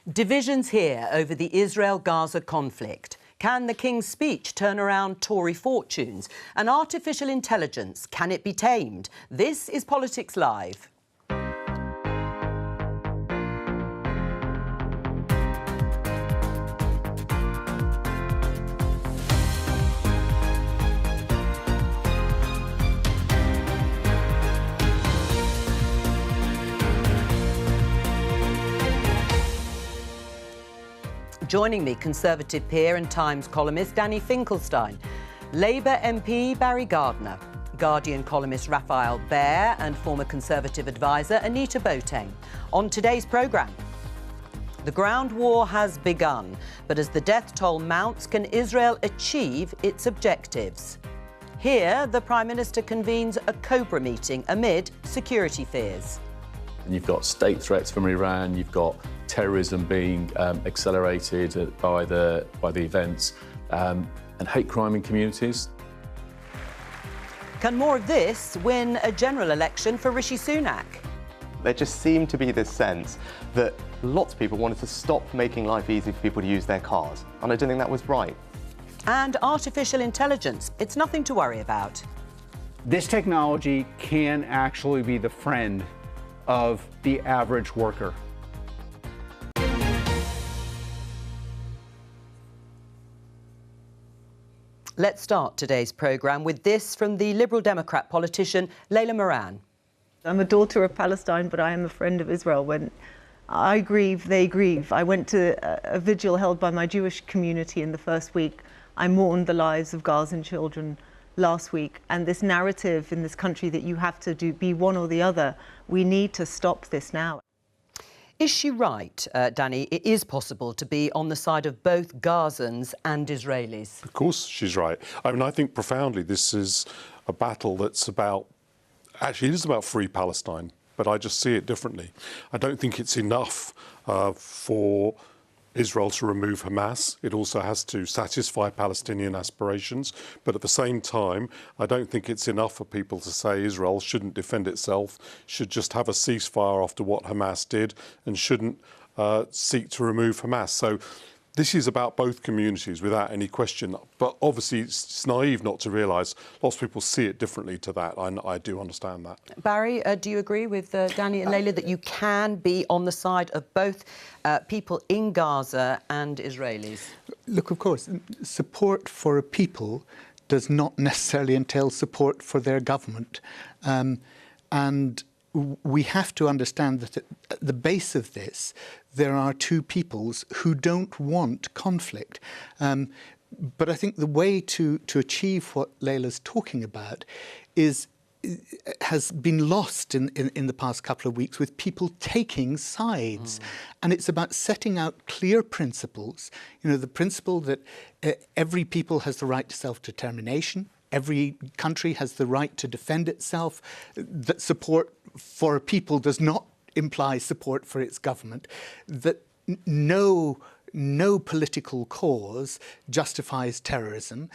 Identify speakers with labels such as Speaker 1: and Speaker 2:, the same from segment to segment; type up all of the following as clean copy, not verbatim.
Speaker 1: Divisions here over the Israel-Gaza conflict. Can the King's speech turn around Tory fortunes? And artificial intelligence, can it be tamed? This is Politics Live. Joining me, Conservative peer and Times columnist Danny Finkelstein, Labour MP Barry Gardiner, Guardian columnist Raphael Behr and former Conservative advisor Anita Boateng. On today's programme, the ground war has begun, but as the death toll mounts, can Israel achieve its objectives? Here, the Prime Minister convenes a Cobra meeting amid security fears.
Speaker 2: And you've got state threats from Iran, you've got terrorism being accelerated by the events, and hate crime in communities.
Speaker 1: Can more of this win a general election for Rishi Sunak?
Speaker 3: There just seemed to be this sense that lots of people wanted to stop making life easy for people to use their cars, and I don't think that was right.
Speaker 1: And artificial intelligence, it's nothing to worry about.
Speaker 4: This technology can actually be the friend of the average worker.
Speaker 1: Let's start today's programme with this from the Liberal Democrat politician Layla Moran.
Speaker 5: I'm a daughter of Palestine, but I am a friend of Israel. When I grieve, they grieve. I went to a vigil held by my Jewish community in the first week. I mourned the lives of Gazan children last week. And this narrative in this country that you have to be one or the other, we need to stop this now.
Speaker 1: Is she right, Danny? It is possible to be on the side of both Gazans and Israelis.
Speaker 6: Of course she's right. I mean, I think profoundly this is a battle that's about... Actually, it is about free Palestine, but I just see it differently. I don't think it's enough for Israel to remove Hamas. It also has to satisfy Palestinian aspirations. But at the same time, I don't think it's enough for people to say Israel shouldn't defend itself, should just have a ceasefire after what Hamas did, and shouldn't seek to remove Hamas. So this is about both communities without any question. But obviously, it's naive not to realise lots of people see it differently to that. I do understand that.
Speaker 1: Barry, do you agree with Danny and Layla that you can be on the side of both people in Gaza and Israelis?
Speaker 7: Look, of course, support for a people does not necessarily entail support for their government. And we have to understand that at the base of this, there are two peoples who don't want conflict. But I think the way to achieve what Layla's talking about has been lost in the past couple of weeks with people taking sides. And it's about setting out clear principles. You know, the principle that every people has the right to self-determination, every country has the right to defend itself, that support for a people does not imply support for its government, that no political cause justifies terrorism.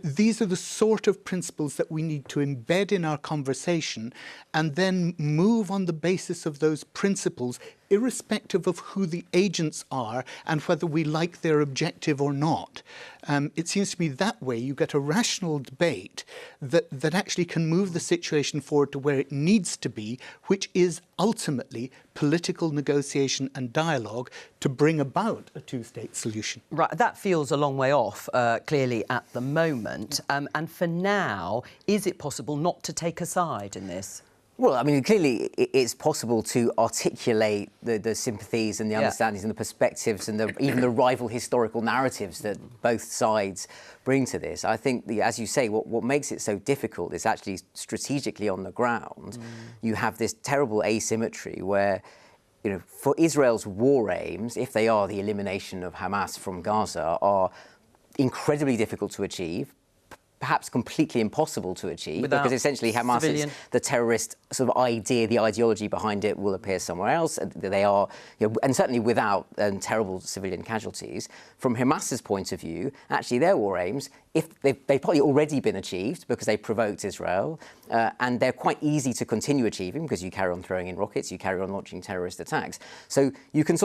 Speaker 7: These are the sort of principles that we need to embed in our conversation and then move on the basis of those principles, irrespective of who the agents are and whether we like their objective or not. It seems to me that way you get a rational debate that actually can move the situation forward to where it needs to be, which is ultimately political negotiation and dialogue to bring about a two-state solution.
Speaker 1: Right, that feels a long way off, clearly, at the moment. And for now, is it possible not to take a side in this?
Speaker 8: Well, I mean, clearly it's possible to articulate the sympathies and the understandings and the perspectives and even the rival historical narratives that both sides bring to this. I think, as you say, what makes it so difficult is actually strategically on the ground. You have this terrible asymmetry where, you know, for Israel's war aims, if they are the elimination of Hamas from Gaza, are incredibly difficult to achieve, perhaps completely impossible to achieve, because essentially Hamas is the terrorist sort of idea, the ideology behind it will appear somewhere else. They are, you know, and certainly without terrible civilian casualties. From Hamas's point of view, actually their war aims if they've probably already been achieved because they provoked Israel, and they're quite easy to continue achieving because you carry on throwing in rockets, you carry on launching terrorist attacks. So you can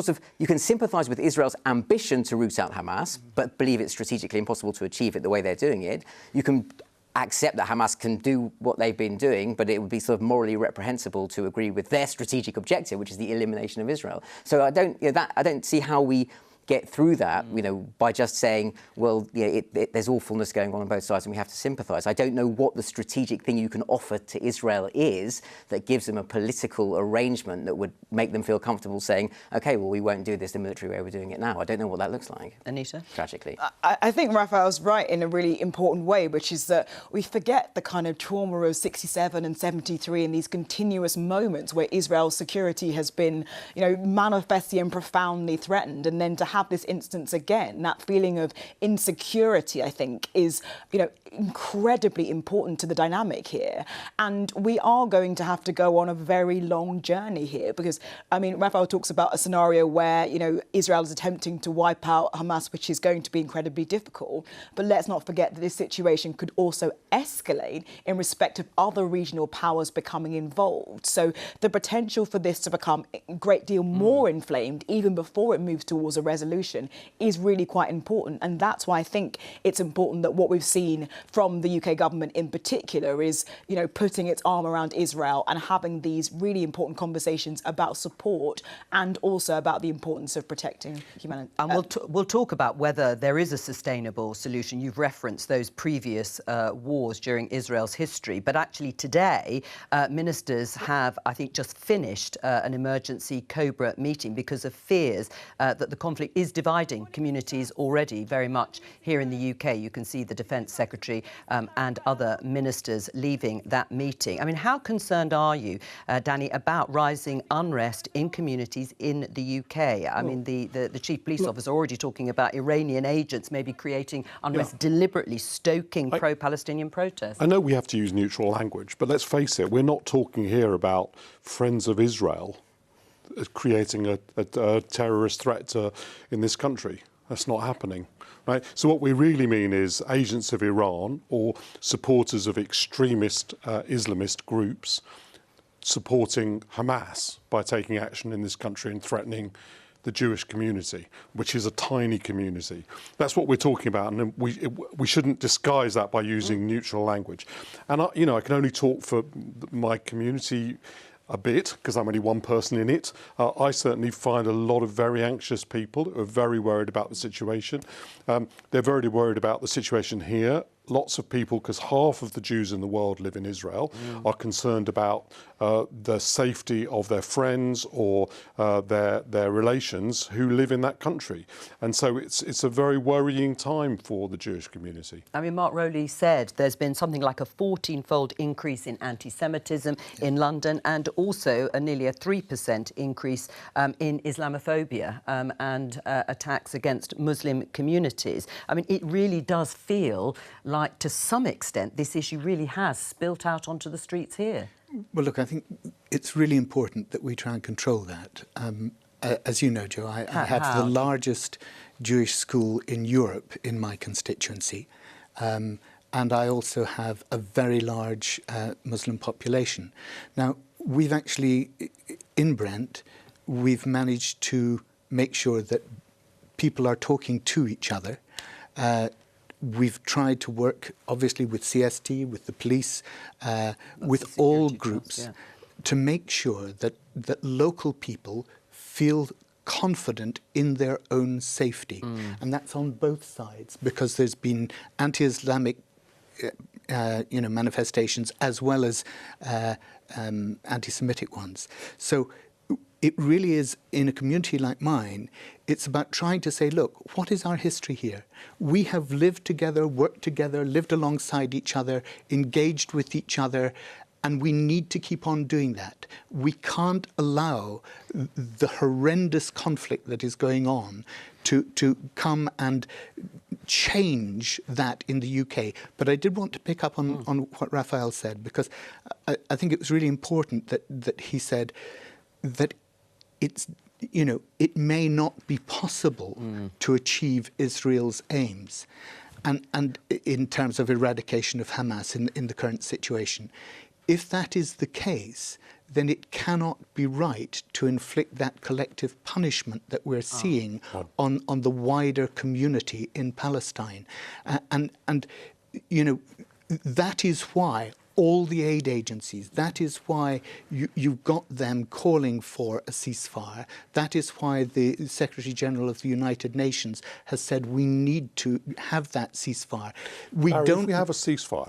Speaker 8: sympathise with Israel's ambition to root out Hamas, but believe it's strategically impossible to achieve it the way they're doing it. You can accept that Hamas can do what they've been doing, but it would be sort of morally reprehensible to agree with their strategic objective, which is the elimination of Israel. So I don't see how we get through that, by just saying, well, there's awfulness going on both sides and we have to sympathise. I don't know what the strategic thing you can offer to Israel is that gives them a political arrangement that would make them feel comfortable saying, OK, well, we won't do this the military way we're doing it now. I don't know what that looks like.
Speaker 1: Anita?
Speaker 8: Tragically.
Speaker 9: I think Raphael's right in a really important way, which is that we forget the kind of trauma of 67 and 73 and these continuous moments where Israel's security has been, manifestly and profoundly threatened. And then to have this instance again, that feeling of insecurity, I think, is, incredibly important to the dynamic here. And we are going to have to go on a very long journey here because, Raphael talks about a scenario where, Israel is attempting to wipe out Hamas, which is going to be incredibly difficult. But let's not forget that this situation could also escalate in respect of other regional powers becoming involved. So the potential for this to become a great deal more inflamed, even before it moves towards a resolution, is really quite important. And that's why I think it's important that what we've seen from the UK government in particular is, putting its arm around Israel and having these really important conversations about support and also about the importance of protecting humanity.
Speaker 1: And we'll talk about whether there is a sustainable solution. You've referenced those previous wars during Israel's history. But actually today, ministers have, I think, just finished an emergency Cobra meeting because of fears that the conflict is dividing communities already very much here in the UK. You can see the Defence Secretary and other ministers leaving that meeting. How concerned are you, Danny, about rising unrest in communities in the UK? The Chief Police Officer already talking about Iranian agents maybe creating unrest, deliberately stoking pro-Palestinian protests.
Speaker 6: I know we have to use neutral language, but let's face it, we're not talking here about friends of Israel creating a terrorist threat in this country. That's not happening. Right? So what we really mean is agents of Iran or supporters of extremist Islamist groups supporting Hamas by taking action in this country and threatening the Jewish community, which is a tiny community. That's what we're talking about, and we shouldn't disguise that by using neutral language. And I can only talk for my community a bit, because I'm only one person in it. I certainly find a lot of very anxious people who are very worried about the situation. They're very worried about the situation here. Lots of people, because half of the Jews in the world live in Israel, are concerned about the safety of their friends or their relations who live in that country. And so it's a very worrying time for the Jewish community.
Speaker 1: Mark Rowley said there's been something like a 14-fold increase in anti-Semitism in London and also nearly a 3% increase in Islamophobia and attacks against Muslim communities. It really does feel like, to some extent, this issue really has spilt out onto the streets here.
Speaker 7: Well, look, I think it's really important that we try and control that. As you know, Joe, I have the largest Jewish school in Europe in my constituency, and I also have a very large Muslim population. Now, we've actually, in Brent, we've managed to make sure that people are talking to each other. We've tried to work, obviously, with CST, with the police, with all groups, to make sure that local people feel confident in their own safety. And that's on both sides, because there's been anti-Islamic manifestations as well as anti-Semitic ones. So it really is, in a community like mine, it's about trying to say, look, what is our history here? We have lived together, worked together, lived alongside each other, engaged with each other, and we need to keep on doing that. We can't allow the horrendous conflict that is going on to come and change that in the UK. But I did want to pick up on what Raphael said, because I think it was really important that he said that it may not be possible to achieve Israel's aims. and in terms of eradication of Hamas in the current situation. If that is the case, then it cannot be right to inflict that collective punishment that we're seeing on the wider community in Palestine. And you know, that is why all the aid agencies, that is why you've got them calling for a ceasefire. That is why the Secretary General of the United Nations has said we need to have that ceasefire.
Speaker 6: If we have a ceasefire,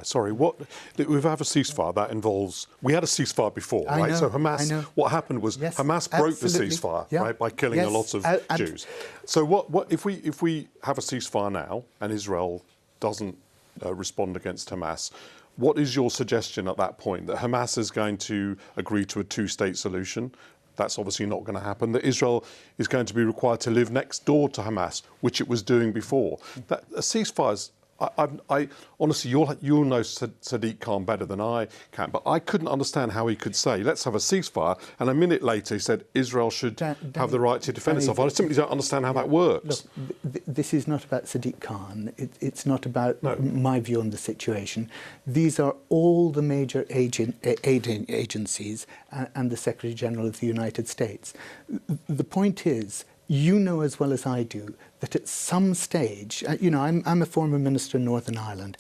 Speaker 6: if we have a ceasefire, that involves, we had a ceasefire before, right? So Hamas, what happened was Hamas broke the ceasefire, right, by killing a lot of Jews. So what if we have a ceasefire now and Israel doesn't respond against Hamas? What is your suggestion at that point? That Hamas is going to agree to a two-state solution? That's obviously not going to happen. That Israel is going to be required to live next door to Hamas, which it was doing before. That a ceasefire, I honestly, you'll know Sadiq Khan better than I can, but I couldn't understand how he could say, let's have a ceasefire, and a minute later he said Israel should have the right to defend itself. I simply don't understand how that works.
Speaker 7: Look, this is not about Sadiq Khan. It's not about my view on the situation. These are all the major aid agencies and the Secretary General of the United States. The point is, you know as well as I do that at some stage, you know, I'm a former minister in Northern Ireland.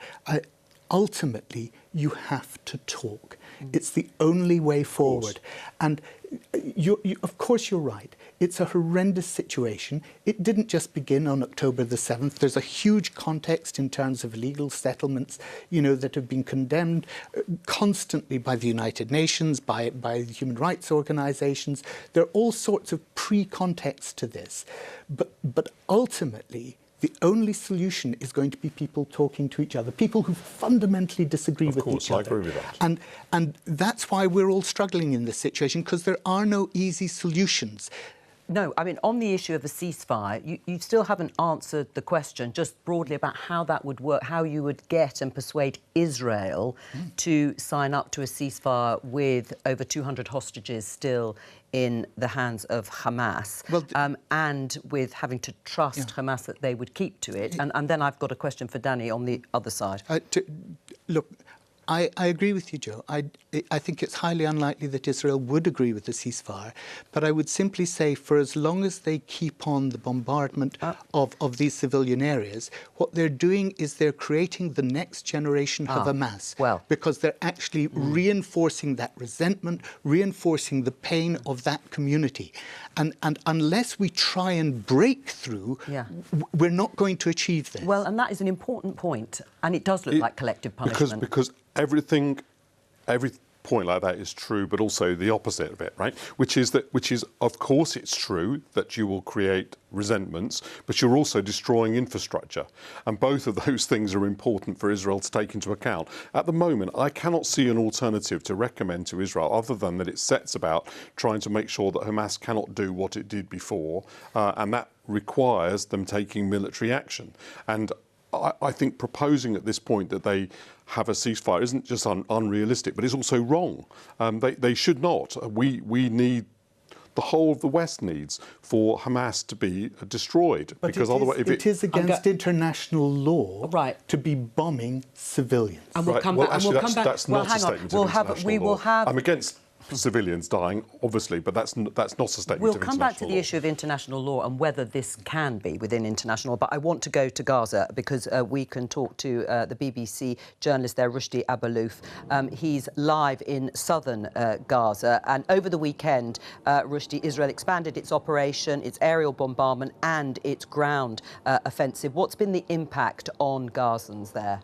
Speaker 7: Ultimately, you have to talk. It's the only way forward. And of course you're right. It's a horrendous situation. It didn't just begin on October the 7th. There's a huge context in terms of illegal settlements, you know, that have been condemned constantly by the United Nations, by human rights organizations. There are all sorts of pre-contexts to this. But ultimately, the only solution is going to be people talking to each other, people who fundamentally disagree with each other.
Speaker 6: Of course, I agree with that.
Speaker 7: And that's why we're all struggling in this situation, because there are no easy solutions.
Speaker 1: No, I mean, on the issue of a ceasefire, you still haven't answered the question just broadly about how that would work, how you would get and persuade Israel to sign up to a ceasefire with over 200 hostages still in the hands of Hamas, and with having to trust Hamas that they would keep to it. And then I've got a question for Danny on the other side.
Speaker 7: Look, I agree with you, Joe. I think it's highly unlikely that Israel would agree with the ceasefire, but I would simply say for as long as they keep on the bombardment of these civilian areas, what they're doing is they're creating the next generation of Hamas, because they're actually reinforcing that resentment, reinforcing the pain of that community. And unless we try and break through, we're not going to achieve this.
Speaker 1: Well, and that is an important point, and it does look like collective punishment.
Speaker 6: Because every point like that is true, but also the opposite of it, right? Which is, of course, it's true that you will create resentments, but you're also destroying infrastructure. And both of those things are important for Israel to take into account. At the moment, I cannot see an alternative to recommend to Israel other than that it sets about trying to make sure that Hamas cannot do what it did before, and that requires them taking military action. And I think proposing at this point that they have a ceasefire isn't just unrealistic, but it's also wrong. They should not. We need, the whole of the West needs for Hamas to be destroyed.
Speaker 7: But because otherwise, it is against international law to be bombing civilians.
Speaker 1: And we'll come back.
Speaker 6: That's not a statement of international law. I'm against civilians dying, obviously, but that's not a statement
Speaker 1: We'll
Speaker 6: of international law.
Speaker 1: come back to the issue of international law and whether this can be within international law, but I want to go to Gaza because we can talk to the BBC journalist there, Rushdie Abalouf. He's live in southern Gaza, and over the weekend, Rushdie, Israel expanded its operation, its aerial bombardment and its ground offensive. What's been the impact on Gazans there?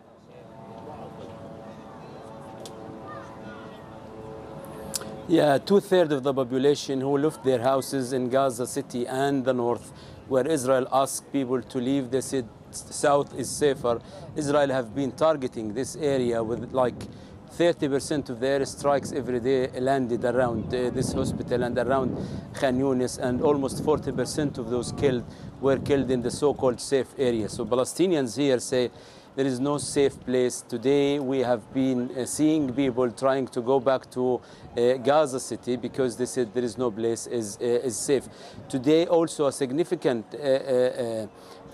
Speaker 10: Yeah, 2/3 of the population who left their houses in Gaza City and the north, where Israel asked people to leave. They said south is safer. Israel have been targeting this area with like 30% of their strikes every day landed around this hospital and around Khan Yunis, and almost 40% of those killed were killed in the so-called safe area. So Palestinians here say there is no safe place. Today we have been seeing people trying to go back to Gaza City because they said there is no place is safe. Today also a significant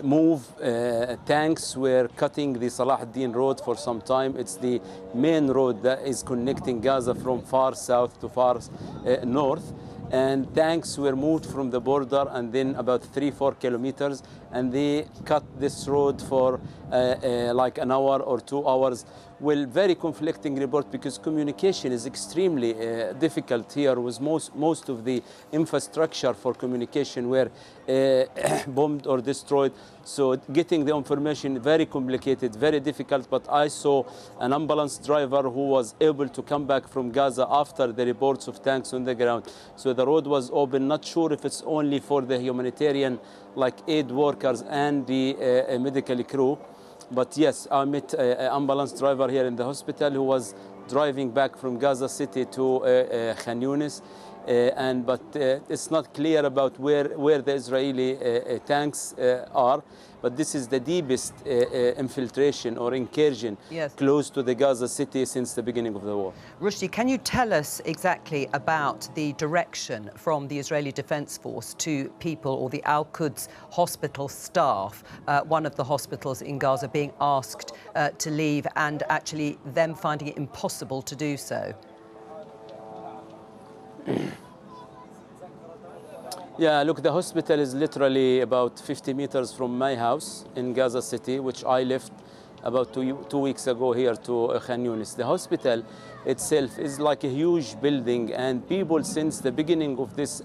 Speaker 10: move. Tanks were cutting the Salah ad-Din road for some time. It's the main road that is connecting Gaza from far south to far north. And tanks were moved from the border and then about 3-4 kilometers, and they cut this road for like an hour or 2 hours. Well, very conflicting report because communication is extremely difficult here with most of the infrastructure for communication were bombed or destroyed. So getting the information very complicated, very difficult. But I saw an ambulance driver who was able to come back from Gaza after the reports of tanks on the ground. So the road was open. Not sure if it's only for the humanitarian, like aid workers and the medical crew. But yes, I met an ambulance driver here in the hospital who was driving back from Gaza City to Khan Yunis. But it's not clear about where the Israeli tanks are. But this is the deepest infiltration or incursion close to the Gaza City since the beginning of the war.
Speaker 1: Rushdie, can you tell us exactly about the direction from the Israeli Defense Force to people or the Al-Quds hospital staff, one of the hospitals in Gaza being asked to leave and actually them finding it impossible to do so?
Speaker 10: Yeah, look, the hospital is literally about 50 meters from my house in Gaza City, which I left about two weeks ago here to Khan Yunis. The hospital itself is like a huge building, and people since the beginning of this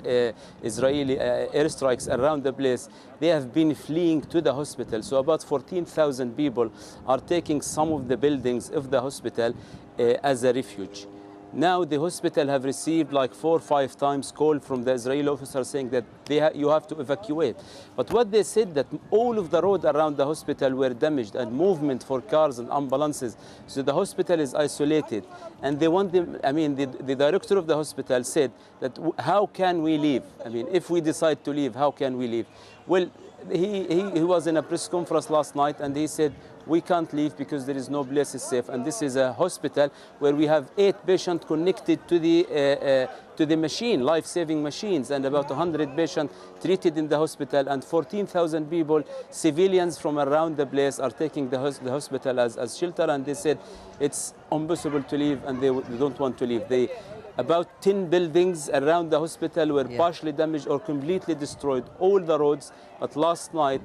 Speaker 10: Israeli airstrikes around the place, they have been fleeing to the hospital. So about 14,000 people are taking some of the buildings of the hospital as a refuge. Now the hospital have received like 4 or 5 times call from the Israeli officers saying that you have to evacuate. But what they said that all of the road around the hospital were damaged and movement for cars and ambulances. So the hospital is isolated. And they want them, I mean, the director of the hospital said that how can we leave? I mean, if we decide to leave, how can we leave? Well, he was in a press conference last night and he said, we can't leave because there is no place is safe. And this is a hospital where we have 8 patients connected to the machine, life-saving machines, and about 100 patients treated in the hospital, and 14,000 people, civilians from around the place, are taking the hospital as shelter. And they said it's impossible to leave, and they don't want to leave. About 10 buildings around the hospital were partially damaged or completely destroyed, all the roads. But last night,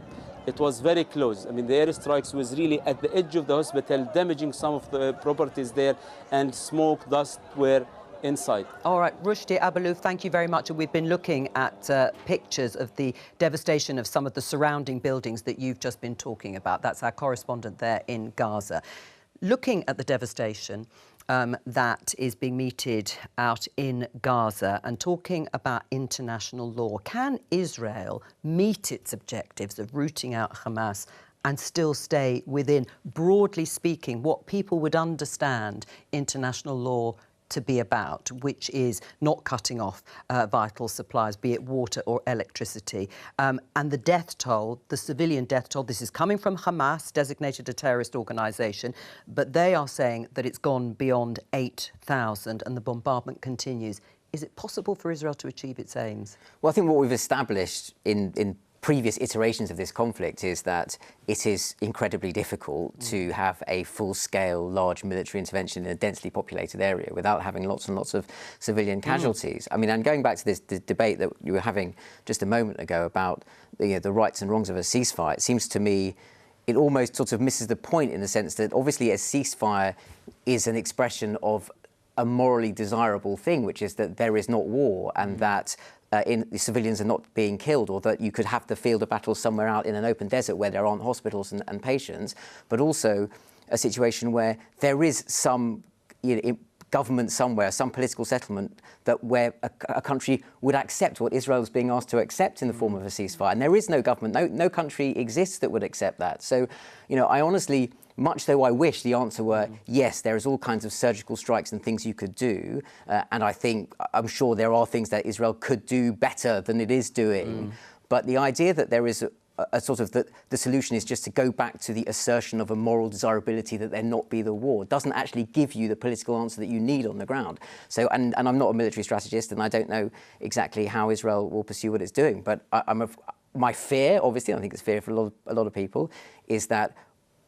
Speaker 10: it was very close. I mean, the airstrikes was really at the edge of the hospital, damaging some of the properties there, and smoke, dust were inside.
Speaker 1: All right, Rushdie Abalouf, thank you very much. And we've been looking at pictures of the devastation of some of the surrounding buildings that you've just been talking about. That's our correspondent there in Gaza. Looking at the devastation that is being meted out in Gaza and talking about international law, can Israel meet its objectives of rooting out Hamas and still stay within, broadly speaking, what people would understand international law to be about, which is not cutting off vital supplies, be it water or electricity? And the death toll, the civilian death toll, this is coming from Hamas, designated a terrorist organisation, but they are saying that it's gone beyond 8,000 and the bombardment continues. Is it possible for Israel to achieve its aims?
Speaker 8: Well, I think what we've established in previous iterations of this conflict is that it is incredibly difficult to have a full-scale, large military intervention in a densely populated area without having lots and lots of civilian casualties. I mean, and going back to this debate that you were having just a moment ago about the rights and wrongs of a ceasefire, it seems to me it almost sort of misses the point in the sense that obviously a ceasefire is an expression of a morally desirable thing, which is that there is not war and that the civilians are not being killed, or that you could have the field of battle somewhere out in an open desert where there aren't hospitals and patients, but also a situation where there is some government somewhere, some political settlement that where a country would accept what Israel is being asked to accept in the form of a ceasefire. And there is no government, no country exists that would accept that. So, I honestly, much though I wish the answer were yes, there is all kinds of surgical strikes and things you could do, and I'm sure there are things that Israel could do better than it is doing. But the idea that there is a sort of the solution is just to go back to the assertion of a moral desirability that there not be the war doesn't actually give you the political answer that you need on the ground. So, and I'm not a military strategist, and I don't know exactly how Israel will pursue what it's doing. But my fear, obviously, I think it's fear for a lot of people, is that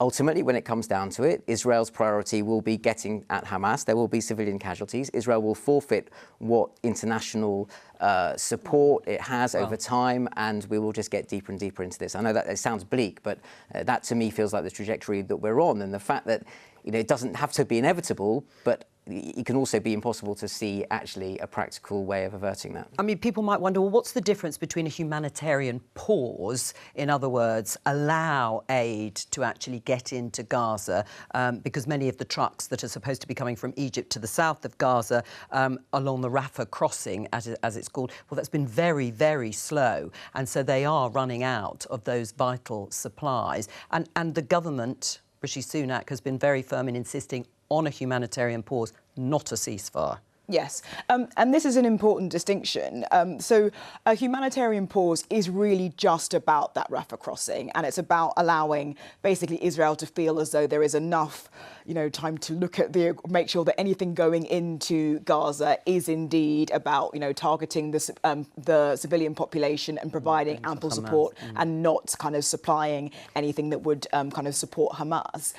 Speaker 8: ultimately, when it comes down to it, Israel's priority will be getting at Hamas. There will be civilian casualties. Israel will forfeit what international support it has over time, and we will just get deeper and deeper into this. I know that it sounds bleak, but that to me feels like the trajectory that we're on, and the fact that it doesn't have to be inevitable, but it can also be impossible to see actually a practical way of averting that.
Speaker 1: I mean, people might wonder, well, what's the difference between a humanitarian pause, in other words, allow aid to actually get into Gaza, because many of the trucks that are supposed to be coming from Egypt to the south of Gaza along the Rafah crossing, as it's called, well, that's been very, very slow. And so they are running out of those vital supplies. And the government, Rishi Sunak, has been very firm in insisting on a humanitarian pause, not a ceasefire.
Speaker 9: Yes, and this is an important distinction. So a humanitarian pause is really just about that Rafah crossing, and it's about allowing basically Israel to feel as though there is enough, time to look at make sure that anything going into Gaza is indeed about, targeting the civilian population and providing ample support and not kind of supplying anything that would kind of support Hamas.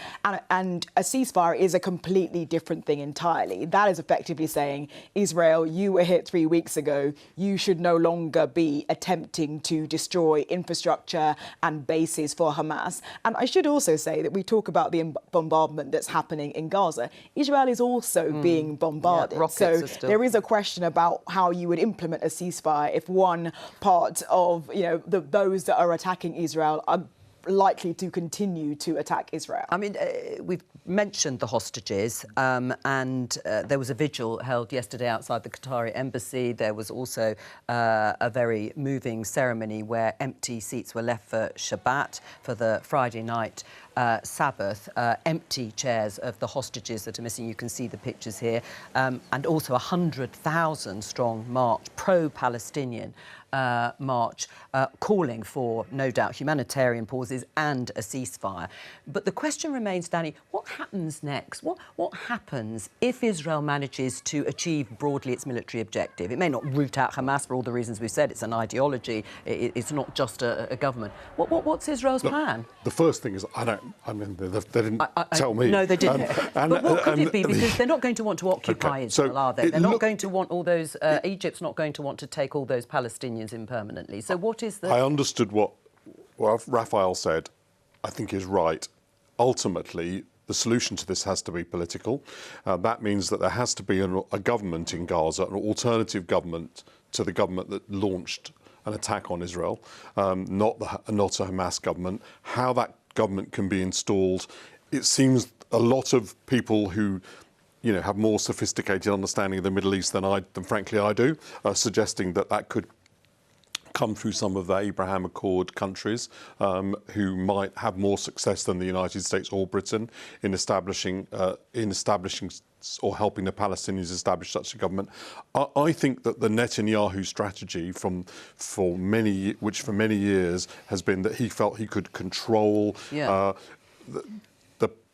Speaker 9: And a ceasefire is a completely different thing entirely. That is effectively saying, Israel, you were hit 3 weeks ago. You should no longer be attempting to destroy infrastructure and bases for Hamas. And I should also say that we talk about the bombardment that's happening in Gaza. Israel is also being bombarded.
Speaker 1: Yeah,
Speaker 9: so there is a question about how you would implement a ceasefire if one part of those that are attacking Israel are likely to continue to attack Israel.
Speaker 1: I mean, we've mentioned the hostages, and there was a vigil held yesterday outside the Qatari embassy. There was also a very moving ceremony where empty seats were left for Shabbat, for the Friday night Sabbath, empty chairs of the hostages that are missing. You can see the pictures here, and also 100,000 strong march, pro-Palestinian march, calling for, no doubt, humanitarian pauses and a ceasefire. But the question remains, Danny, what happens next? What happens if Israel manages to achieve broadly its military objective? It may not root out Hamas for all the reasons we've said. It's an ideology. It's not just a government. What's Israel's plan?
Speaker 6: The first thing is, they didn't tell me.
Speaker 1: No, they didn't. But what could it be? Because they're not going to want to occupy Israel, are they? They're not going to want all those... Egypt's not going to want to take all those Palestinians in permanently. So what is the...
Speaker 6: I understood what Raphael said, I think is right. Ultimately, the solution to this has to be political. That means that there has to be a government in Gaza, an alternative government to the government that launched an attack on Israel, not a Hamas government. How that government can be installed, it seems a lot of people who have more sophisticated understanding of the Middle East than frankly I do, are suggesting that could come through some of the Abraham Accord countries who might have more success than the United States or Britain in establishing or helping the Palestinians establish such a government. I think that the Netanyahu strategy, for many years has been that he felt he could control the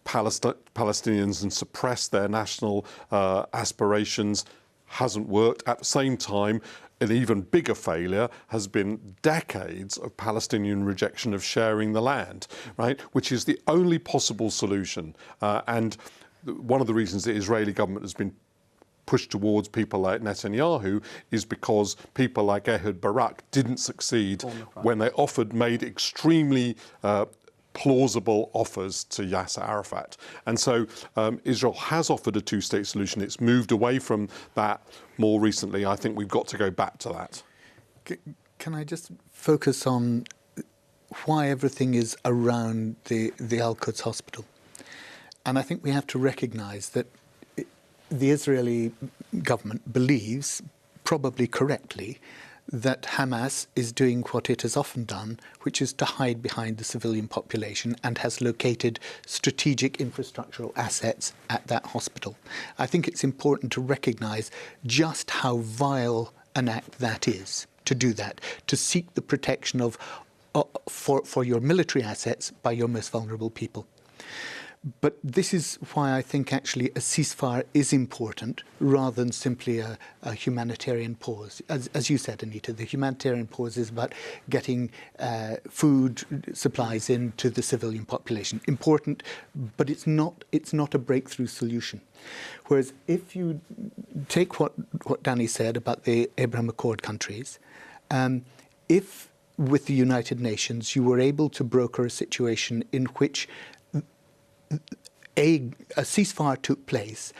Speaker 6: Palestinians and suppress their national aspirations, hasn't worked. At the same time, an even bigger failure has been decades of Palestinian rejection of sharing the land, right? Which is the only possible solution. And one of the reasons the Israeli government has been pushed towards people like Netanyahu is because people like Ehud Barak didn't succeed when they made extremely plausible offers to Yasser Arafat. And so Israel has offered a two-state solution. It's moved away from that more recently. I think we've got to go back to that.
Speaker 7: Can I just focus on why everything is around the Al-Quds hospital? And I think we have to recognise that the Israeli government believes, probably correctly, that Hamas is doing what it has often done, which is to hide behind the civilian population, and has located strategic infrastructural assets at that hospital. I think it's important to recognise just how vile an act that is, to do that, to seek the protection of for your military assets by your most vulnerable people. But this is why I think actually a ceasefire is important rather than simply a humanitarian pause. As you said, Anita, the humanitarian pause is about getting food supplies into the civilian population. Important, but it's not a breakthrough solution. Whereas if you take what Danny said about the Abraham Accord countries, if with the United Nations you were able to broker a situation in which a ceasefire took place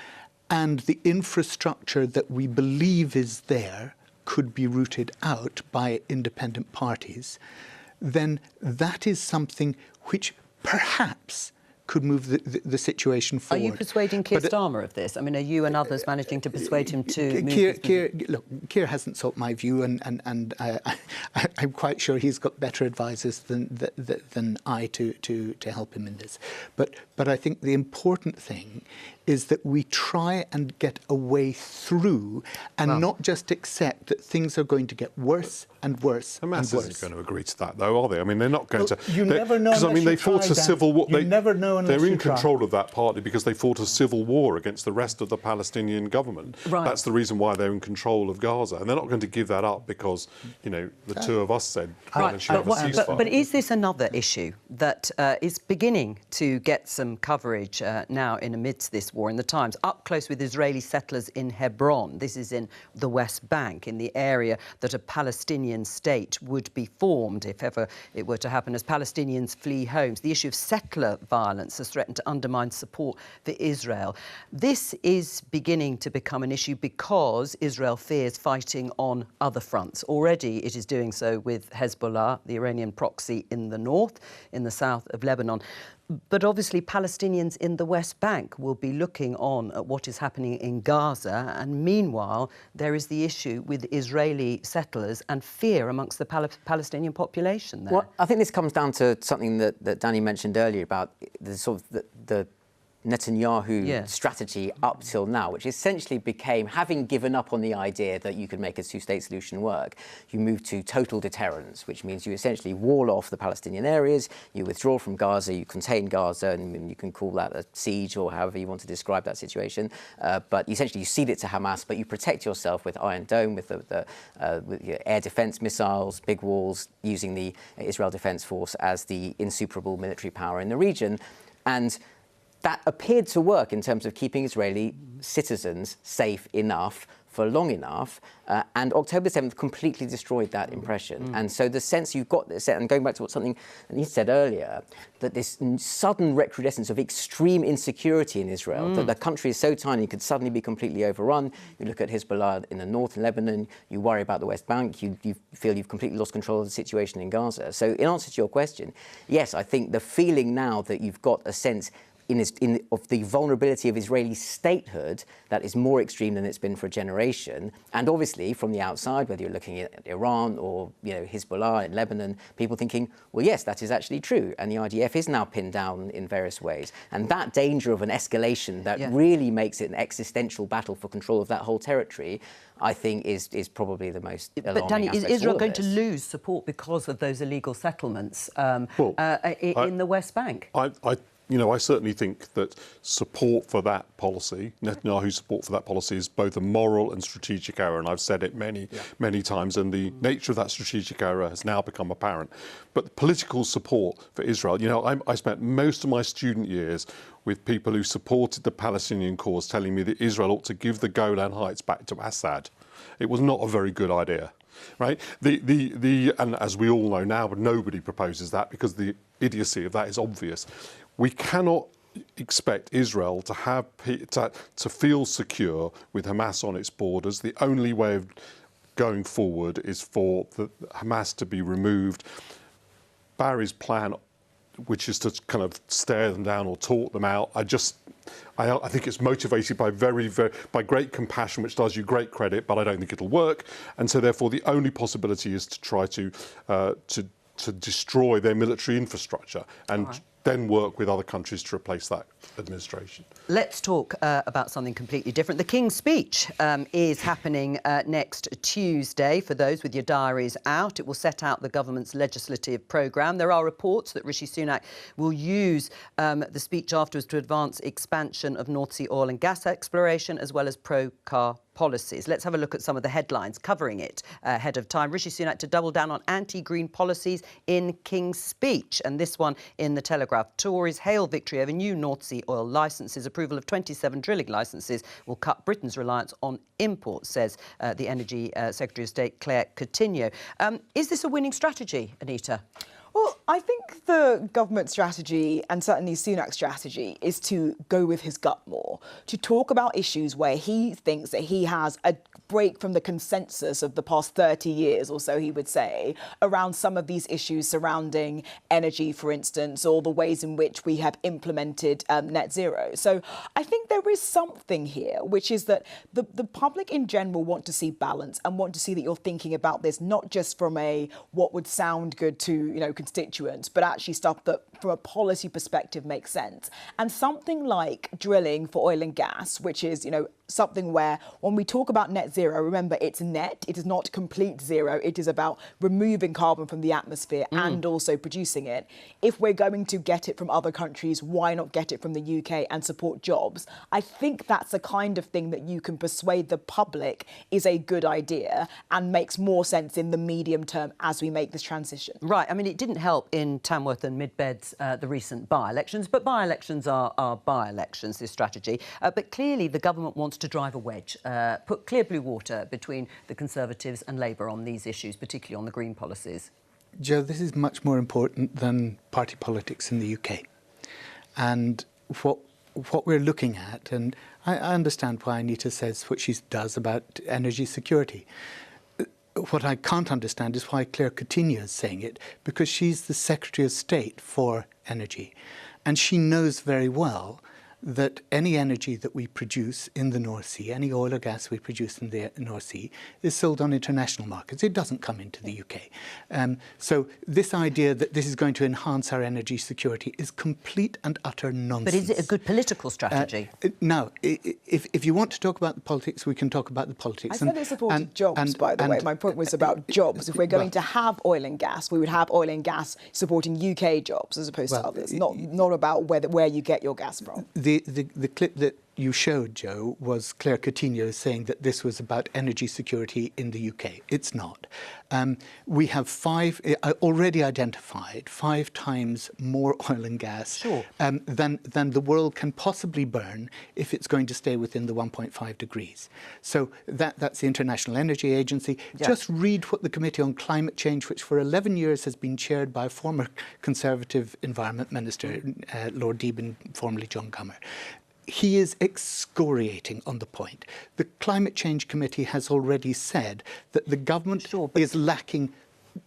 Speaker 7: and the infrastructure that we believe is there could be rooted out by independent parties, then that is something which perhaps could move the situation forward.
Speaker 1: Are you persuading Keir Starmer of this? I mean, are you and others managing to persuade him to move
Speaker 7: Keir hasn't sought my view, and I'm quite sure he's got better advisors than I to help him in this. But I think the important thing is that we try and get a way through and not just accept that things are going to get worse and worse and worse.
Speaker 6: Hamas isn't going to agree to that, though, are they? I mean, they're not going to.
Speaker 7: You never know.
Speaker 6: Because, I mean, they fought a civil war.
Speaker 7: You never know unless
Speaker 6: they're in
Speaker 7: you try.
Speaker 6: control of that partly because they fought a civil war against the rest of the Palestinian government.
Speaker 1: Right.
Speaker 6: That's the reason why they're in control of Gaza. And they're not going to give that up because, you know, the two of us said,
Speaker 1: Right. But is this another issue that is beginning to get some coverage now in amidst this war in the Times? Up close with Israeli settlers in Hebron. This is in the West Bank, in the area that a Palestinian state would be formed if ever it were to happen, as Palestinians flee homes. The issue of settler violence has threatened to undermine support for Israel. This is beginning to become an issue because Israel fears fighting on other fronts. Already it is doing so with Hezbollah, the Iranian proxy in the north, in the south of Lebanon. But obviously Palestinians in the West Bank will be looking on at what is happening in Gaza, and meanwhile there is the issue with Israeli settlers and fear amongst the Palestinian population there.
Speaker 8: Well, I think this comes down to something that Danny mentioned earlier about the sort of the Netanyahu strategy up till now, which essentially became, having given up on the idea that you could make a two-state solution work, you move to total deterrence, which means you essentially wall off the Palestinian areas, you withdraw from Gaza, you contain Gaza, and you can call that a siege or however you want to describe that situation. But essentially you cede it to Hamas, but you protect yourself with Iron Dome, with with air defence missiles, big walls, using the Israel Defence Force as the insuperable military power in the region. And that appeared to work in terms of keeping Israeli citizens safe enough for long enough, and October 7th completely destroyed that impression. And so the sense you've got this, and going back to something that he said earlier, that this sudden recrudescence of extreme insecurity in Israel, that the country is so tiny it could suddenly be completely overrun. You look at Hezbollah in the north, in Lebanon, you worry about the West Bank, you feel you've completely lost control of the situation in Gaza. So in answer to your question, yes, I think the feeling now that you've got a sense of the vulnerability of Israeli statehood that is more extreme than it's been for a generation. And obviously, from the outside, whether you're looking at Iran or Hezbollah in Lebanon, people thinking, well, yes, that is actually true. And the IDF is now pinned down in various ways. And that danger of an escalation that really makes it an existential battle for control of that whole territory, I think is probably the most alarming.
Speaker 1: But Danny, is Israel going to
Speaker 8: this.
Speaker 1: lose support because of those illegal settlements in the West Bank?
Speaker 6: I certainly think that support for that policy, Netanyahu's support for that policy, is both a moral and strategic error, and I've said it many times, and the nature of that strategic error has now become apparent. But the political support for Israel, I spent most of my student years with people who supported the Palestinian cause telling me that Israel ought to give the Golan Heights back to Assad. It was not a very good idea. Right? And as we all know now, but nobody proposes that because the idiocy of that is obvious. We cannot expect Israel to have to feel secure with Hamas on its borders. The only way of going forward is for Hamas to be removed. Barry's plan, which is to kind of stare them down or talk them out, I think it's motivated by by great compassion, which does you great credit, but I don't think it'll work. And so, therefore, the only possibility is to try to destroy their military infrastructure and then work with other countries to replace that. administration.
Speaker 1: Let's talk about something completely different. The King's Speech is happening next Tuesday. For those with your diaries out, it will set out the government's legislative programme. There are reports that Rishi Sunak will use the speech afterwards to advance expansion of North Sea oil and gas exploration, as well as pro-car policies. Let's have a look at some of the headlines covering it ahead of time. Rishi Sunak to double down on anti-green policies in King's Speech. And this one in the Telegraph. Tories hail victory over new North Sea oil licences. Approval of 27 drilling licences will cut Britain's reliance on imports, says the Energy Secretary of State Claire Coutinho. Is this a winning strategy, Anita?
Speaker 9: Well, I think the government strategy, and certainly Sunak's strategy, is to go with his gut more, to talk about issues where he thinks that he has a break from the consensus of the past 30 years or so, he would say, around some of these issues surrounding energy, for instance, or the ways in which we have implemented net zero. So I think there is something here, which is that the public in general want to see balance and want to see that you're thinking about this not just from a what would sound good to, constituents, but actually stuff that from a policy perspective makes sense. And something like drilling for oil and gas, which is, something where when we talk about net zero, remember it's net, it is not complete zero, it is about removing carbon from the atmosphere and also producing it. If we're going to get it from other countries, why not get it from the UK and support jobs? I think that's the kind of thing that you can persuade the public is a good idea and makes more sense in the medium term as we make this transition.
Speaker 1: Right, I mean, it didn't help in Tamworth and Mid-Beds, the recent by-elections, but by-elections are by-elections, this strategy. But clearly the government wants to drive a wedge, put clear blue water between the Conservatives and Labour on these issues, particularly on the green policies.
Speaker 7: Joe, this is much more important than party politics in the UK. And what we're looking at, and I understand why Anita says what she does about energy security. What I can't understand is why Claire Coutinho is saying it, because she's the Secretary of State for Energy. And she knows very well that any energy that we produce in the North Sea, any oil or gas we produce in the North Sea, is sold on international markets. It doesn't come into the UK. So this idea that this is going to enhance our energy security is complete and utter nonsense.
Speaker 1: But is it a good political strategy?
Speaker 7: No. If you want to talk about the politics, we can talk about the politics.
Speaker 9: I said they supported jobs, by the way. My point was about jobs. If we're going to have oil and gas, we would have oil and gas supporting UK jobs as opposed to others, not about where you get your gas from.
Speaker 7: The clip that you showed, Joe, was Claire Coutinho saying that this was about energy security in the UK. It's not. We have already identified 5 times more oil and gas than the world can possibly burn if it's going to stay within the 1.5 degrees. So that's the International Energy Agency. Yeah. Just read what the Committee on Climate Change, which for 11 years has been chaired by a former Conservative Environment Minister, Lord Deben, formerly John Cummer. He is excoriating on the point. The Climate Change Committee has already said that the government is lacking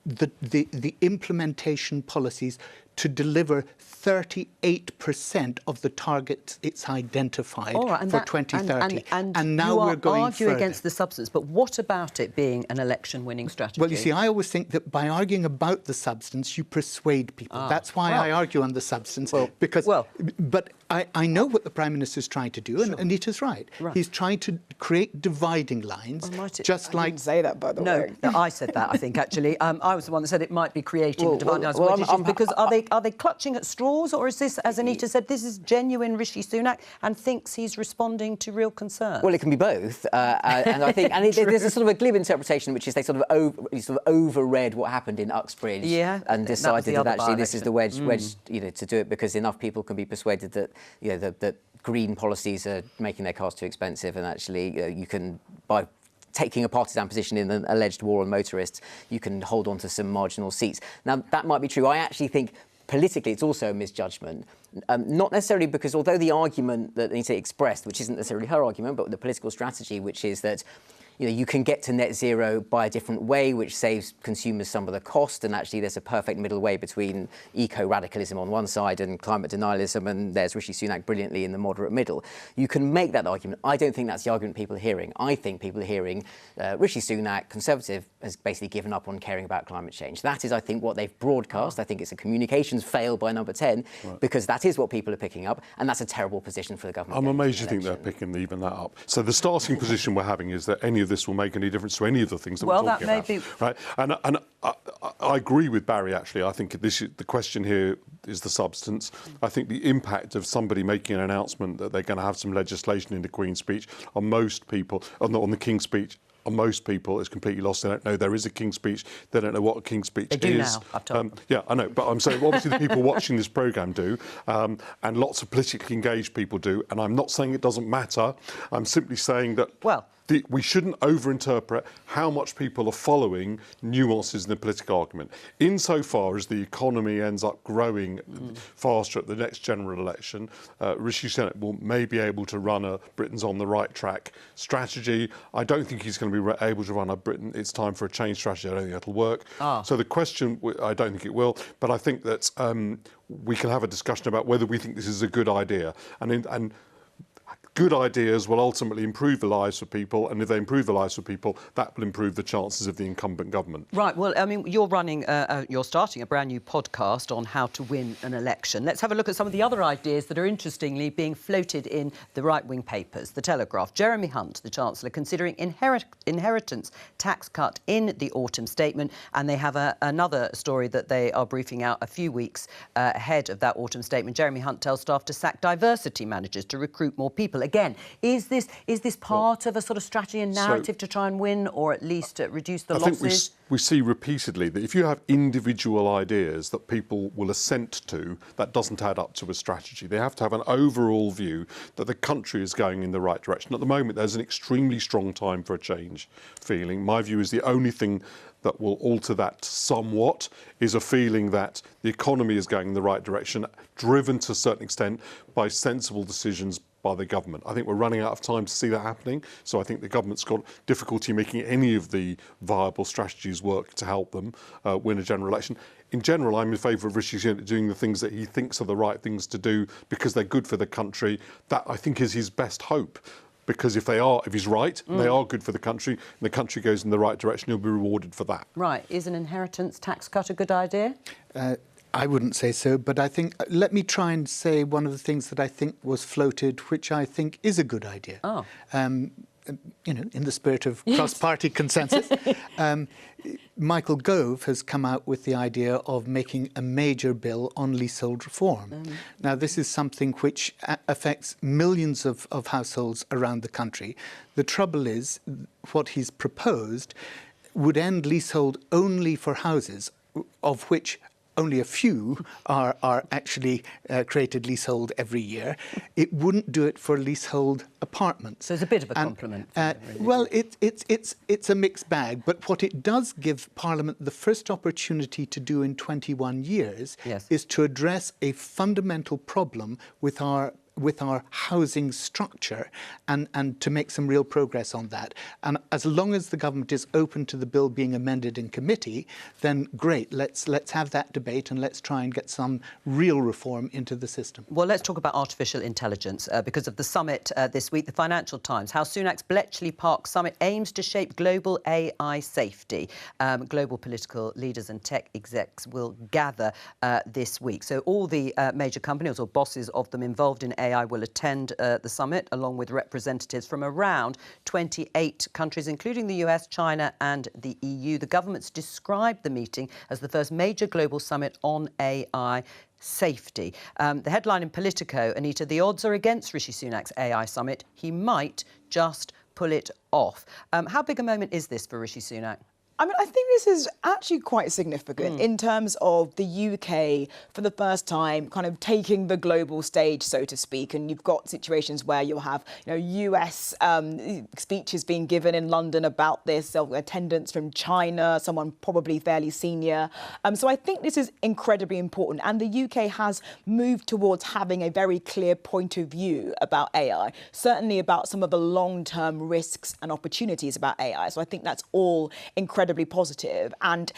Speaker 7: the implementation policies to deliver 38% of the targets it's identified for 2030.
Speaker 1: And
Speaker 7: now we're going
Speaker 1: you argue
Speaker 7: further.
Speaker 1: against the substance, but what about it being an election-winning strategy?
Speaker 7: Well, you see, I always think that by arguing about the substance, you persuade people. That's why I argue on the substance. But I know what the Prime Minister is trying to do, and Anita's right. He's trying to create dividing lines, just like...
Speaker 9: I didn't say that, by the way.
Speaker 1: No, I said that, I think, actually. I was the one that said it might be creating dividing lines. Because are they clutching at straws, or is this, as Anita said, this is genuine Rishi Sunak and thinks he's responding to real concern?
Speaker 8: Well, it can be both, and I think there's a sort of a glib interpretation, which is they sort of overread what happened in Uxbridge and decided that actually this is the wedge, to do it because enough people can be persuaded that that green policies are making their cars too expensive, and actually you can by taking a partisan position in an alleged war on motorists, you can hold on to some marginal seats. Now, that might be true. I actually think politically it's also a misjudgment. Not necessarily because although the argument that Anita expressed, which isn't necessarily her argument, but the political strategy, which is that you can get to net zero by a different way, which saves consumers some of the cost. And actually, there's a perfect middle way between eco-radicalism on one side and climate denialism, and there's Rishi Sunak brilliantly in the moderate middle. You can make that argument. I don't think that's the argument people are hearing. I think people are hearing Rishi Sunak, Conservative, has basically given up on caring about climate change. That is, I think, what they've broadcast. I think it's a communications fail by Number 10, because that is what people are picking up, and that's a terrible position for the government.
Speaker 6: I'm amazed you think they're picking even that up. So the starting position we're having is that any of this will make any difference to any of the things that we're talking about. Well, that may be... Right? And I agree with Barry, actually. I think the question here is the substance. I think the impact of somebody making an announcement that they're going to have some legislation in the Queen's speech on most people, on the King's speech, on most people is completely lost. They don't know there is a King's speech. They don't know what a King's speech is.
Speaker 1: They do now, I've told them.
Speaker 6: Yeah, I know. But I'm saying, obviously, the people watching this programme do, and lots of politically engaged people do. And I'm not saying it doesn't matter. I'm simply saying that... Well... we shouldn't overinterpret how much people are following nuances in the political argument. Insofar as the economy ends up growing faster at the next general election, Rishi Sunak may be able to run a Britain's on the right track strategy. I don't think he's going to be able to run a Britain, it's time for a change strategy. I don't think that'll work. So the question, I don't think it will, but I think that we can have a discussion about whether we think this is a good idea. And good ideas will ultimately improve the lives of people, and if they improve the lives of people, that will improve the chances of the incumbent government.
Speaker 1: Right, well, I mean, you're starting a brand new podcast on how to win an election. Let's have a look at some of the other ideas that are interestingly being floated in the right-wing papers. The Telegraph, Jeremy Hunt, the Chancellor, considering inheritance tax cut in the autumn statement, and they have another story that they are briefing out a few weeks ahead of that autumn statement. Jeremy Hunt tells staff to sack diversity managers to recruit more people. Again, is this part of a sort of strategy and narrative to try and win, or at least reduce the losses?
Speaker 6: I think we see repeatedly that if you have individual ideas that people will assent to, that doesn't add up to a strategy. They have to have an overall view that the country is going in the right direction. At the moment, there's an extremely strong time for a change feeling. My view is the only thing that will alter that somewhat is a feeling that the economy is going in the right direction, driven to a certain extent by sensible decisions by the government. I think we're running out of time to see that happening, so I think the government's got difficulty making any of the viable strategies work to help them win a general election. In general, I'm in favour of Rishi Sunak doing the things that he thinks are the right things to do because they're good for the country. That, I think, is his best hope. Because if he's right, they are good for the country, and the country goes in the right direction, he'll be rewarded for that.
Speaker 1: Right. Is an inheritance tax cut a good idea?
Speaker 7: I wouldn't say so, but I think, let me try and say one of the things that I think was floated, which I think is a good idea. In the spirit of cross-party consensus. Michael Gove has come out with the idea of making a major bill on leasehold reform. Now, this is something which affects millions of households around the country. The trouble is, what he's proposed would end leasehold only for houses, of which only a few are actually created leasehold every year. It wouldn't do it for leasehold apartments.
Speaker 1: So it's a bit of a compliment.
Speaker 7: Well, it's a mixed bag, but what it does give Parliament the first opportunity to do in 21 years is to address a fundamental problem with our housing structure and to make some real progress on that. And as long as the government is open to the bill being amended in committee, then great, let's have that debate and let's try and get some real reform into the system.
Speaker 1: Well, let's talk about artificial intelligence. Because of the summit this week, the Financial Times, how Sunak's Bletchley Park summit aims to shape global AI safety. Global political leaders and tech execs will gather this week. So all the major companies or bosses of them involved in AI will attend the summit, along with representatives from around 28 countries, including the US, China and the EU. The government's described the meeting as the first major global summit on AI safety. The headline in Politico, Anita, the odds are against Rishi Sunak's AI summit. He might just pull it off. How big a moment is this for Rishi Sunak?
Speaker 9: I mean, I think this is actually quite significant in terms of the UK, for the first time, kind of taking the global stage, so to speak. And you've got situations where you'll have, US speeches being given in London about this, attendance from China, someone probably fairly senior. So I think this is incredibly important. And the UK has moved towards having a very clear point of view about AI, certainly about some of the long-term risks and opportunities about AI. So I think that's all incredibly positive. And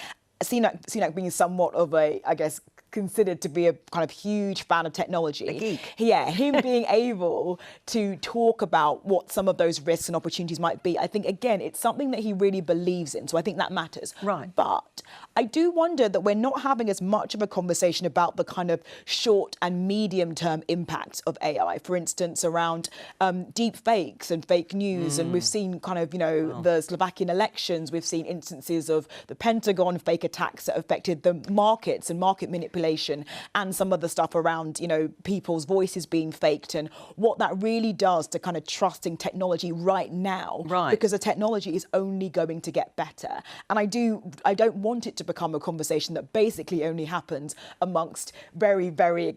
Speaker 9: Sunak being somewhat of a, I guess, considered to be a kind of huge fan of technology.
Speaker 1: A geek.
Speaker 9: Yeah, him being able to talk about what some of those risks and opportunities might be, I think, again, it's something that he really believes in. So I think that matters.
Speaker 1: Right.
Speaker 9: But I do wonder that we're not having as much of a conversation about the kind of short and medium term impacts of AI. For instance, around deep fakes and fake news. And we've seen kind of, the Slovakian elections. We've seen instances of the Pentagon fake attacks that affected the markets and market manipulation, and some of the stuff around, people's voices being faked, and what that really does to kind of trusting technology right now.
Speaker 1: Right.
Speaker 9: Because the technology is only going to get better. And I don't want it to become a conversation that basically only happens amongst very, very,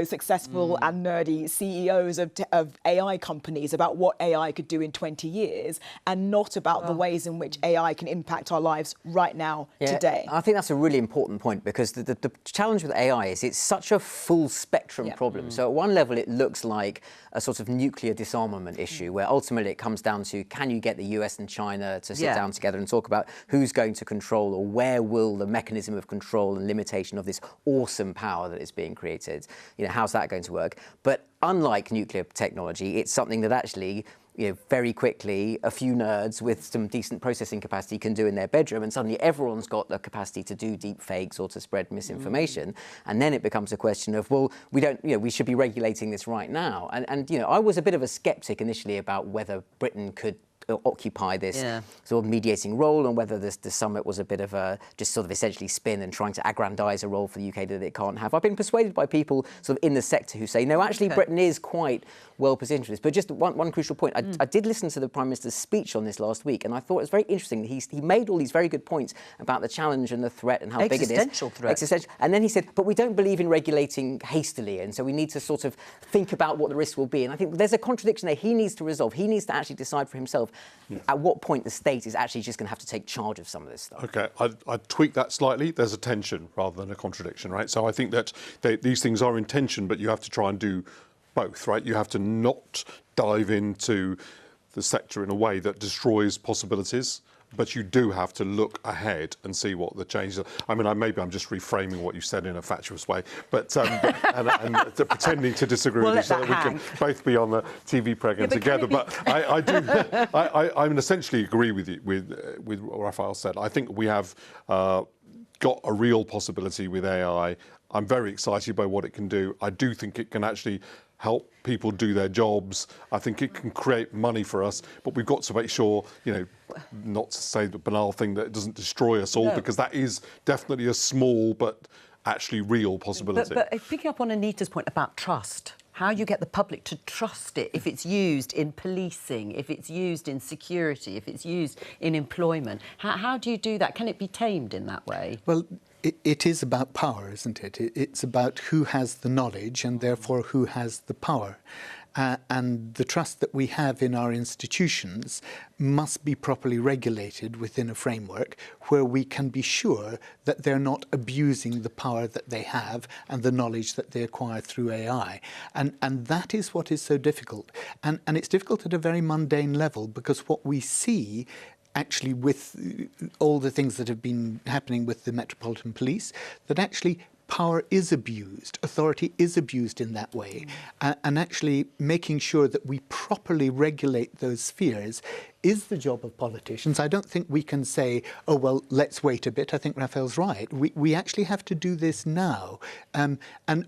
Speaker 9: successful and nerdy CEOs of AI companies about what AI could do in 20 years, and not about the ways in which AI can impact our lives right now, today.
Speaker 8: I think that's a really important point, because the challenge with AI is it's such a full spectrum problem. So at one level, it looks like a sort of nuclear disarmament issue, where ultimately it comes down to, can you get the US and China to sit down together and talk about who's going to control, or where will the mechanism of control and limitation of this awesome power that is being created, how's that going to work? But unlike nuclear technology, it's something that actually, very quickly, a few nerds with some decent processing capacity can do in their bedroom, and suddenly everyone's got the capacity to do deep fakes or to spread misinformation. And then it becomes a question of, well, we don't, we should be regulating this right now. And I was a bit of a skeptic initially about whether Britain could occupy this sort of mediating role, and whether the summit was a bit of a just sort of essentially spin and trying to aggrandise a role for the UK that it can't have. I've been persuaded by people sort of in the sector who say, no, actually Britain is quite well positioned for this. But just one crucial point, I did listen to the Prime Minister's speech on this last week, and I thought it was very interesting that he made all these very good points about the challenge and the threat and how big it is.
Speaker 1: Existential threat.
Speaker 8: Existential. And then he said, but we don't believe in regulating hastily, and so we need to sort of think about what the risks will be. And I think there's a contradiction there he needs to resolve. He needs to actually decide for himself at what point the state is actually just going to have to take charge of some of this stuff.
Speaker 6: OK, I'd tweak that slightly. There's a tension rather than a contradiction, right? So I think that these things are in tension, but you have to try and do both, right? You have to not dive into the sector in a way that destroys possibilities, but you do have to look ahead and see what the changes are. I mean, maybe I'm just reframing what you said in a fatuous way, but and pretending to disagree with you so that we can both be on the TV programme together. But I mean, essentially agree with you, with what Raphael said. I think we have got a real possibility with AI. I'm very excited by what it can do. I do think it can actually help people do their jobs. I think it can create money for us, but we've got to make sure, not to say the banal thing, that it doesn't destroy us all, because that is definitely a small but actually real possibility.
Speaker 1: But picking up on Anita's point about trust, how you get the public to trust it if it's used in policing, if it's used in security, if it's used in employment. How do you do that? Can it be tamed in that way?
Speaker 7: Well, it is about power, isn't it? It's about who has the knowledge and therefore who has the power. And the trust that we have in our institutions must be properly regulated within a framework where we can be sure that they're not abusing the power that they have and the knowledge that they acquire through AI. And that is what is so difficult. And it's difficult at a very mundane level, because what we see actually with all the things that have been happening with the Metropolitan Police, that actually power is abused, authority is abused in that way, and actually making sure that we properly regulate those spheres is the job of politicians. I don't think we can say, oh, well, let's wait a bit. I think Raphael's right. We actually have to do this now. And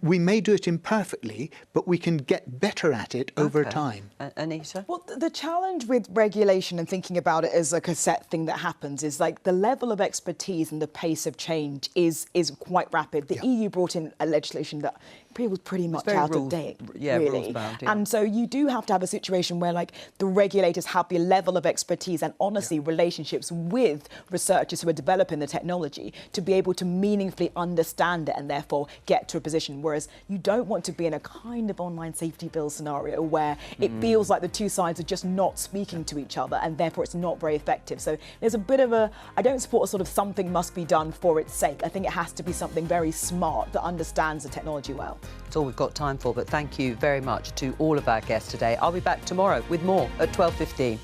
Speaker 7: we may do it imperfectly, but we can get better at it over time.
Speaker 1: Anita?
Speaker 9: Well, the challenge with regulation and thinking about it as like a set thing that happens is like the level of expertise and the pace of change is quite rapid. The EU brought in a legislation that feels pretty much
Speaker 1: very
Speaker 9: out
Speaker 1: rules-
Speaker 9: of date,
Speaker 1: yeah,
Speaker 9: really.
Speaker 1: rules-bound, yeah.
Speaker 9: And so you do have to have a situation where, like, the regulators have the level of expertise and, honestly, relationships with researchers who are developing the technology to be able to meaningfully understand it and therefore get to a position. Whereas you don't want to be in a kind of online safety bill scenario where it feels like the two sides are just not speaking to each other and therefore it's not very effective. So there's a bit of a, I don't support a sort of something must be done for its sake. I think it has to be something very smart that understands the technology well.
Speaker 1: It's all we've got time for, but thank you very much to all of our guests today. I'll be back tomorrow with more at 12:15.